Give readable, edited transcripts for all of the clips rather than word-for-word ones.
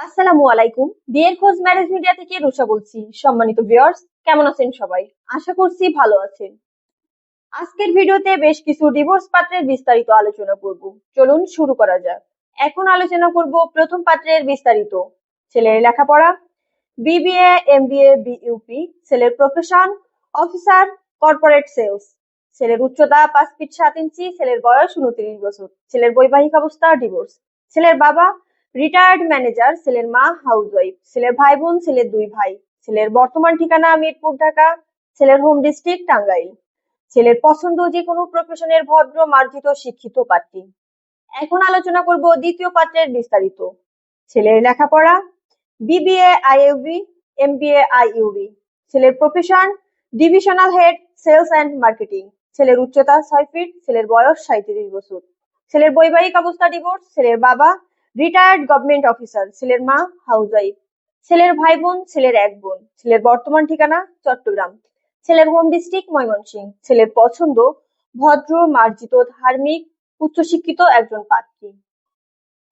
আসসালামু আলাইকুম। বিয়ের খোঁজ ম্যারেজ মিডিয়া থেকে রুষা বলছি। সম্মানিত ভিউয়ার্স, কেমন আছেন সবাই? আশা করছি ভালো আছেন। আজকের ভিডিওতে বেশ কিছু ডিভোর্স পাত্রের বিস্তারিত আলোচনা করব। চলুন শুরু করা যাক। এখন আলোচনা করব প্রথম পাত্রের বিস্তারিত। ছেলের লেখাপড়া: বিবিএ, এমবিএ, বিইউপি। ছেলের প্রফেশন: অফিসার, কর্পোরেট সেলস। ছেলের উচ্চতা 5 ফিট 7 ইঞ্চি। ছেলের বয়স 29 বছর। ছেলের বৈবাহিক অবস্থা ডিভোর্স। ছেলের বাবা রিটায়ার্ড ম্যানেজার। ছেলের মা হাউসওয়াইফ। ছেলের ভাই বোন: ছেলের 2 ভাই। ছেলের বর্তমান ঠিকানা মিরপুর, ঢাকা। ছেলের হোম ডিস্ট্রিক্ট টাঙ্গাইল। ছেলের পছন্দ যে কোনো প্রফেশনের ভদ্র মার্জিত শিক্ষিত পাত্রী। এখন আলোচনা করব দ্বিতীয় পাত্রের বিস্তারিত। ছেলের লেখাপড়া: বিবিএ আইইউবি, এমবিএ আইইউবি। ছেলের profession: divisional head, sales and marketing. ছেলের উচ্চতা 6 ফিট। ছেলের বয়স 37 বছর। ছেলের বৈবাহিক অবস্থা ডিভোর্স। ছেলের বাবা রিটায়ার্ড গভর্নমেন্ট অফিসার। ছেলের মা হাউসওয়াইফ। ছেলের ভাই বোন: ছেলের 1 বোন। ছেলের বর্তমান ঠিকানা চট্টগ্রাম। ছেলের হোম ডিস্ট্রিক্ট ময়মনসিংহ। ছেলের পছন্দ ভদ্র মার্জিত ধার্মিক উচ্চশিক্ষিত একজন পাত্রী।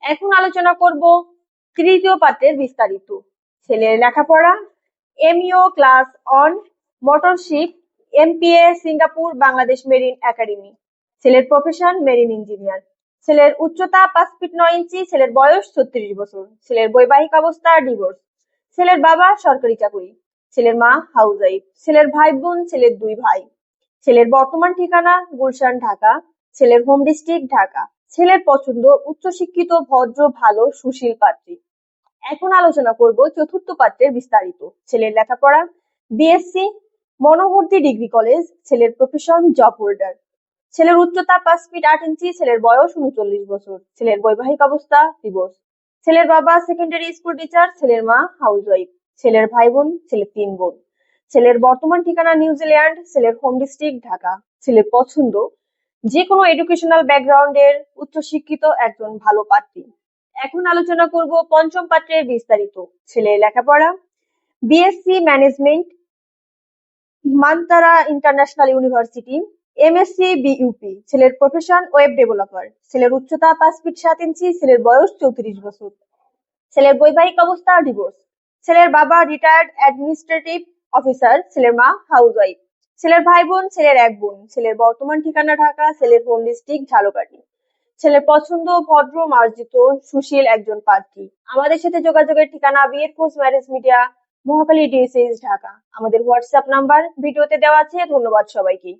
এখন আলোচনা করব তৃতীয় পাত্রের বিস্তারিত। ছেলের লেখাপড়া: MEO class one motorship, MPA Singapore Bangladesh marine academy. ছেলের প্রফেশন মেরিন ইঞ্জিনিয়ার। ছেলের উচ্চতা 5 ফিট 9 ইঞ্চি। ছেলের বয়স 36 বছর। ছেলের বৈবাহিক অবস্থা ডিভোর্স। ছেলের বাবা সরকারি চাকরি। ছেলের মা হাউসওয়াইফ। ছেলের ভাই বোন: ছেলের 2 ভাই। ছেলের বর্তমান ঠিকানা গুলশান, ঢাকা। ছেলের হোম ডিস্ট্রিক্ট ঢাকা। ছেলের পছন্দ উচ্চশিক্ষিত ভদ্র ভালো সুশীল পাত্রী। এখন আলোচনা করব চতুর্থ পাত্রের বিস্তারিত। ছেলের লেখাপড়া: বিএসসি মনোমূর্তি ডিগ্রি কলেজ। ছেলের প্রফেশন জব হোল্ডার। ছেলের উচ্চতা 5 ফিট 8 ইঞ্চি। ছেলের বয়স 39 বছর। ছেলের বৈবাহিক অবস্থা ডিভোর্স। ছেলের বাবা সেকেন্ডারি স্কুল টিচার। ছেলের মা হাউসওয়াইফ। ছেলের ভাই বোন: ছেলের 3 বোন। ছেলের বর্তমান ঠিকানা নিউজিল্যান্ড। ছেলের হোম ডিস্ট্রিক্ট ঢাকা। ছেলের পছন্দ যে কোনো এডুকেশনাল ব্যাকগ্রাউন্ডের উচ্চশিক্ষিত একজন ভালো পাত্রী। এখন আলোচনা করব পঞ্চম পাত্রের বিস্তারিত। ছেলের লেখাপড়া: বিএসসি ম্যানেজমেন্ট, মান্তারা ইন্টারন্যাশনাল ইউনিভার্সিটি। MSc BUP. ছেলের প্রফেশন ওয়েব ডেভেলপার। ছেলের উচ্চতা 5 ফিট 7 ইঞ্চি। ছেলের বয়স 34 বছর। ছেলের বৈবাহিক অবস্থা ডিভোর্স। ছেলের বাবা রিটায়ার্ড অ্যাডমিনিস্ট্রেটিভ অফিসার। ছেলের মা হাউসওয়াইফ। ছেলের ভাই বোন: ছেলের 1 বোন। ছেলের বর্তমান ঠিকানা ঢাকা। ছেলের হোম ডিস্ট্রিক্ট ঝালকাঠি। ছেলের পছন্দ ভদ্র মার্জিত সুশীল একজন প্রার্থী। আমাদের সাথে যোগাযোগের ঠিকানা বিয়ের খোঁজ marriage media, Mohakhali DSH, Dhaka. আমাদের হোয়াটসঅ্যাপ নাম্বার ভিডিওতে দেওয়া আছে। ধন্যবাদ সবাইকে।